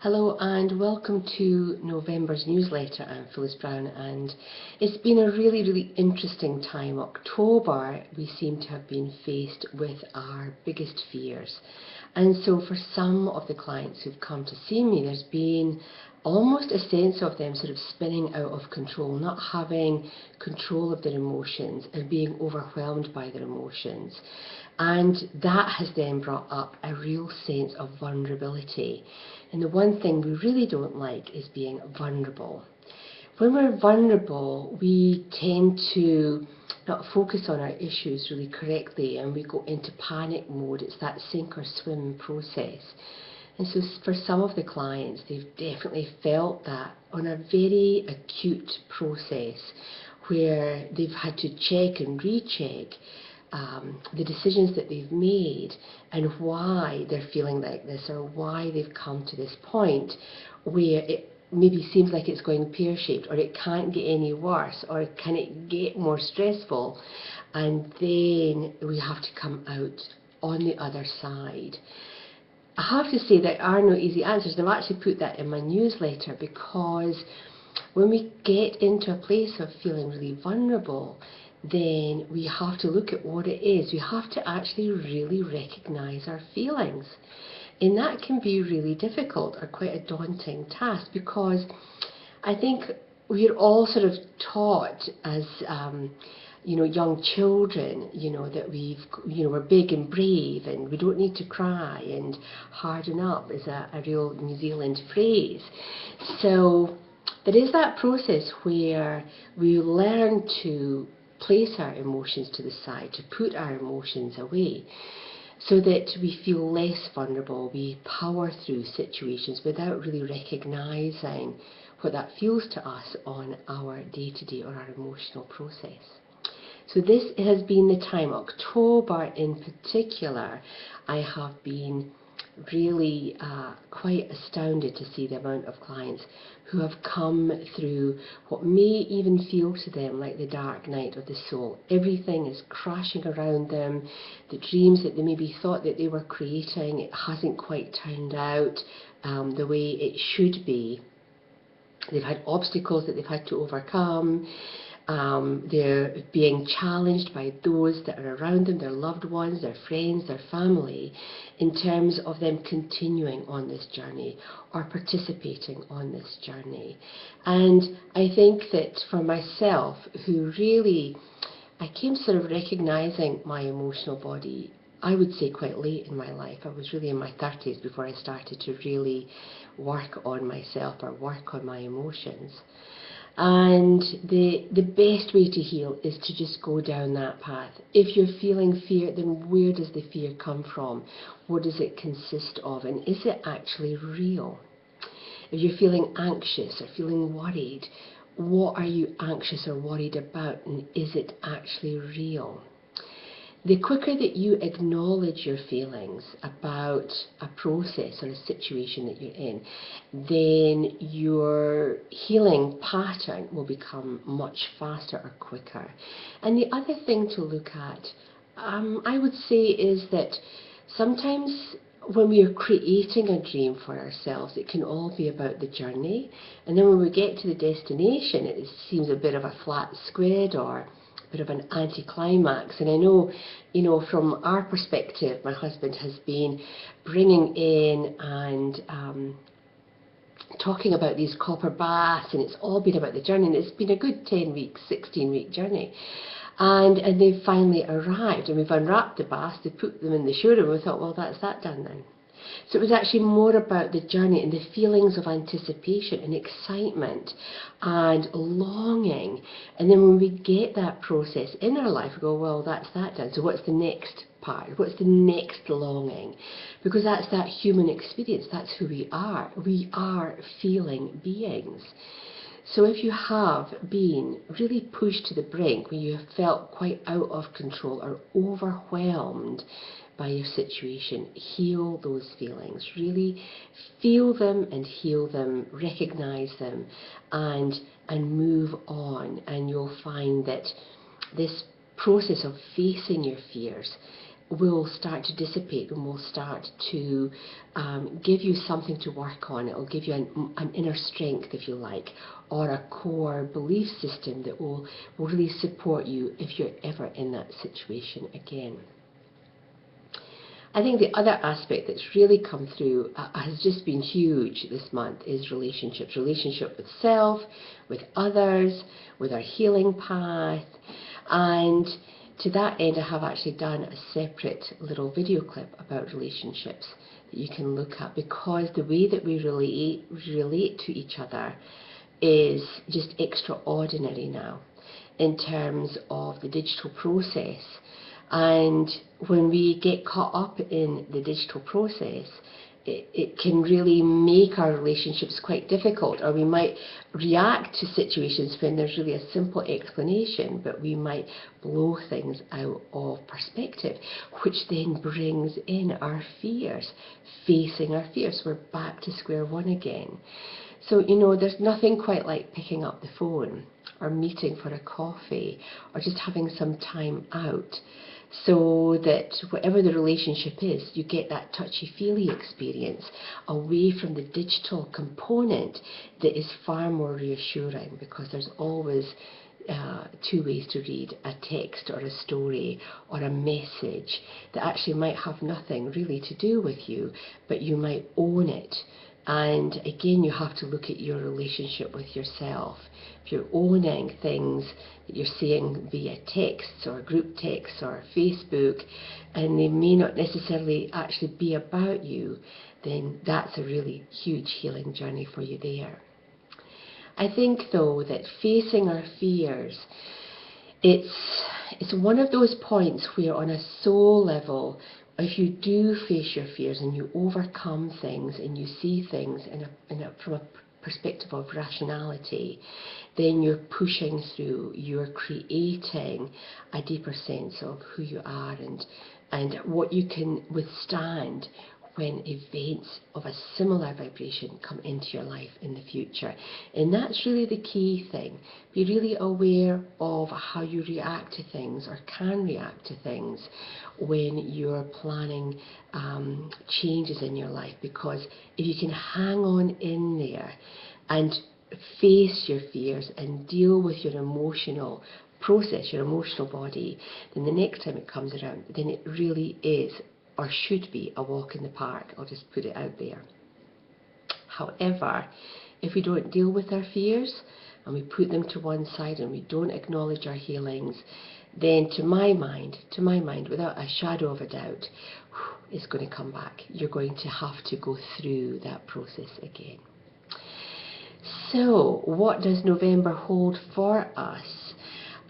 Hello and welcome to November's newsletter. I'm Phyllis Brown and it's been a really interesting time. October, we seem to have been faced with our biggest fears. And so for some of the clients who've come to see me, there's been almost a sense of them sort of spinning out of control, not having control of their emotions and being overwhelmed by their emotions. And that has then brought up a real sense of vulnerability. And the one thing we really don't like is being vulnerable. When we're vulnerable, we tend to not focus on our issues really correctly and we go into panic mode. It's that sink or swim process. And so for some of the clients, they've definitely felt that on a very acute process where they've had to check and recheck the decisions that they've made and why they're feeling like this or why they've come to this point where it maybe seems like it's going pear-shaped or it can't get any worse or can it get more stressful, and then we have to come out on the other side. I have to say there are no easy answers, and I've actually put that in my newsletter, because when we get into a place of feeling really vulnerable, then we have to look at what it is. We have to actually really recognise our feelings. And that can be really difficult or quite a daunting task, because I think we're all sort of taught as young children, that we're big and brave and we don't need to cry, and harden up is a real New Zealand phrase. So there is that process where we learn to place our emotions to the side, to put our emotions away, so that we feel less vulnerable. We power through situations without really recognising what that feels to us on our day-to-day or our emotional process. So this has been the time, October in particular. I have been really quite astounded to see the amount of clients who have come through what may even feel to them like the dark night of the soul. Everything is crashing around them. The dreams that they maybe thought that they were creating, it hasn't quite turned out the way it should be. They've had obstacles that they've had to overcome. They're being challenged by those that are around them, their loved ones, their friends, their family, in terms of them continuing on this journey or participating on this journey. And I think that for myself, who really, I came sort of recognising my emotional body, I would say quite late in my life. I was really in my 30s before I started to really work on myself or work on my emotions. And the best way to heal is to just go down that path. If you're feeling fear, then where does the fear come from? What does it consist of? And is it actually real? If you're feeling anxious or feeling worried, what are you anxious or worried about? And is it actually real? The quicker that you acknowledge your feelings about a process or a situation that you're in, then your healing pattern will become much faster or quicker. And the other thing to look at, I would say, is that sometimes when we are creating a dream for ourselves, it can all be about the journey. And then when we get to the destination, it seems a bit of a flat squid or bit of an anticlimax. And I know, from our perspective, my husband has been bringing in and talking about these copper baths, and it's all been about the journey, and it's been a good 10-week, 16-week journey. And they've finally arrived, and we've unwrapped the baths, they put them in the showroom, and we thought, well, that's that done now. So it was actually more about the journey and the feelings of anticipation and excitement and longing. And then when we get that process in our life, we go, well, that's that done. So what's the next part? What's the next longing? Because that's that human experience. That's who we are. We are feeling beings. So if you have been really pushed to the brink, when you have felt quite out of control or overwhelmed by your situation, heal those feelings. Really feel them and heal them, recognise them, and move on. And you'll find that this process of facing your fears will start to dissipate and will start to give you something to work on. It will give you an inner strength, if you like, or a core belief system that will really support you if you're ever in that situation again. I think the other aspect that's really come through has just been huge this month is relationships. Relationship with self, with others, with our healing path. And to that end, I have actually done a separate little video clip about relationships that you can look at, because the way that we relate to each other is just extraordinary now in terms of the digital process. And when we get caught up in the digital process, it can really make our relationships quite difficult, or we might react to situations when there's really a simple explanation, but we might blow things out of perspective, which then brings in our fears, facing our fears. We're back to square one again. So, there's nothing quite like picking up the phone or meeting for a coffee or just having some time out, so that whatever the relationship is, you get that touchy-feely experience away from the digital component that is far more reassuring, because there's always two ways to read a text or a story or a message that actually might have nothing really to do with you, but you might own it. And again, you have to look at your relationship with yourself. If you're owning things that you're seeing via texts or group texts or Facebook, and they may not necessarily actually be about you, then that's a really huge healing journey for you there. I think, though, that facing our fears, it's one of those points where on a soul level, if you do face your fears and you overcome things and you see things from a perspective of rationality, then you're pushing through, you're creating a deeper sense of who you are and what you can withstand when events of a similar vibration come into your life in the future. And that's really the key thing. Be really aware of how you react to things, or can react to things, when you're planning changes in your life. Because if you can hang on in there and face your fears and deal with your emotional process, your emotional body, then the next time it comes around, then it really is, or should be, a walk in the park. I'll just put it out there. However, if we don't deal with our fears and we put them to one side and we don't acknowledge our healings, then to my mind, without a shadow of a doubt, it's going to come back. You're going to have to go through that process again. So, what does November hold for us?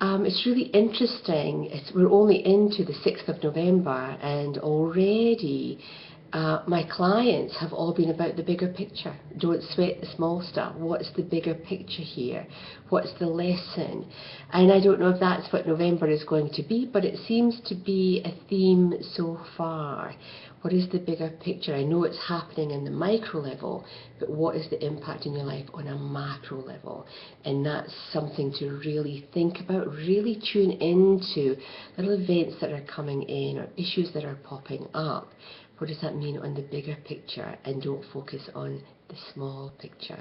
It's really interesting. We're only into the 6th of November, and already my clients have all been about the bigger picture. Don't sweat the small stuff. What's the bigger picture here? What's the lesson? And I don't know if that's what November is going to be, but it seems to be a theme so far. What is the bigger picture? I know it's happening in the micro level, but what is the impact in your life on a macro level? And that's something to really think about, really tune into little events that are coming in or issues that are popping up. What does that mean on the bigger picture? And don't focus on the small picture.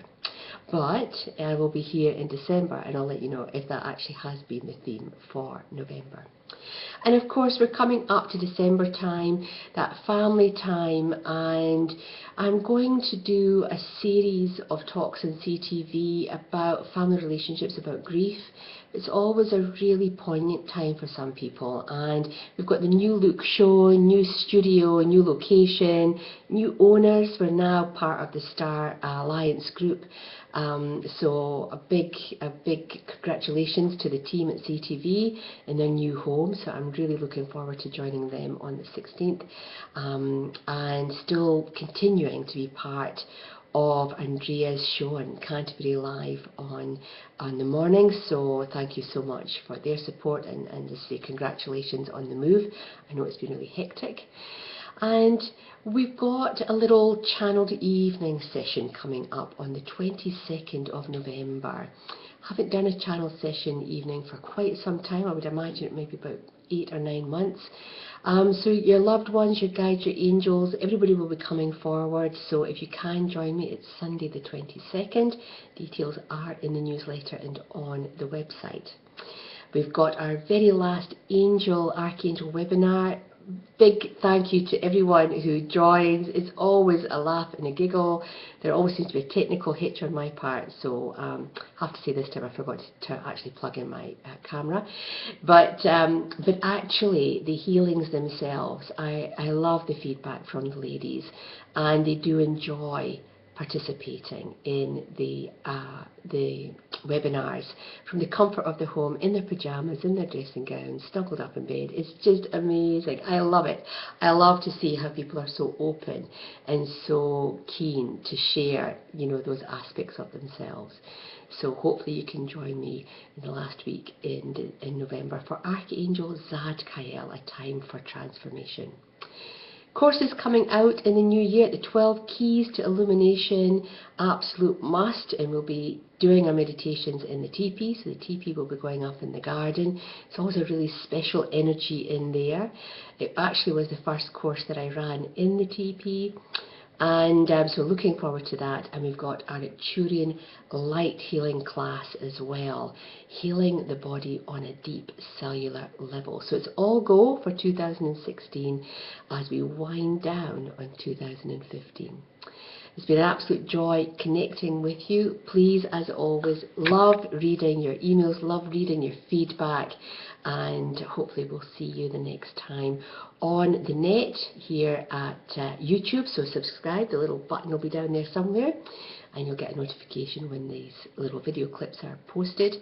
But I will be here in December, and I'll let you know if that actually has been the theme for November. And of course, we're coming up to December time, that family time, and I'm going to do a series of talks on CTV about family relationships, about grief. It's always a really poignant time for some people, and we've got the new look show, new studio, new location, new owners. We're now part of the Star Alliance group, so a big congratulations to the team at CTV in their new home. So I'm really looking forward to joining them on the 16th, and still continuing to be part of Andrea's show on Canterbury Live on the morning. So thank you so much for their support, and just say congratulations on the move. I know it's been really hectic. And we've got a little channeled evening session coming up on the 22nd of November. Haven't done a channel session evening for quite some time. I would imagine it may be about 8 or 9 months. So your loved ones, your guides, your angels, everybody will be coming forward. So if you can join me, it's Sunday the 22nd. Details are in the newsletter and on the website. We've got our very last Angel Archangel webinar. Big thank you to everyone who joins. It's always a laugh and a giggle. There always seems to be a technical hitch on my part, so I have to say this time I forgot to actually plug in my camera. But actually the healings themselves, I love the feedback from the ladies, and they do enjoy participating in the webinars from the comfort of the home, in their pyjamas, in their dressing gowns, snuggled up in bed. It's just amazing. I love it. I love to see how people are so open and so keen to share, you know, those aspects of themselves. So hopefully you can join me in the last week in November for Archangel Zadkiel, a time for transformation. Courses coming out in the new year, the 12 Keys to Illumination, absolute must, and we'll be doing our meditations in the teepee, so the teepee will be going up in the garden. It's always a really special energy in there. It actually was the first course that I ran in the teepee, and so looking forward to that. And we've got our Arcturian light healing class as well, healing the body on a deep cellular level. So it's all go for 2016 as we wind down on 2015. It's been an absolute joy connecting with you. Please, as always, love reading your emails, love reading your feedback, and hopefully we'll see you the next time on the net here at YouTube. So subscribe, the little button will be down there somewhere, and you'll get a notification when these little video clips are posted.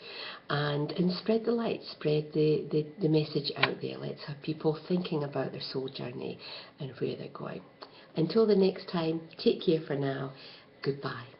And spread the light, spread the message out there. Let's have people thinking about their soul journey and where they're going. Until the next time, take care for now. Goodbye.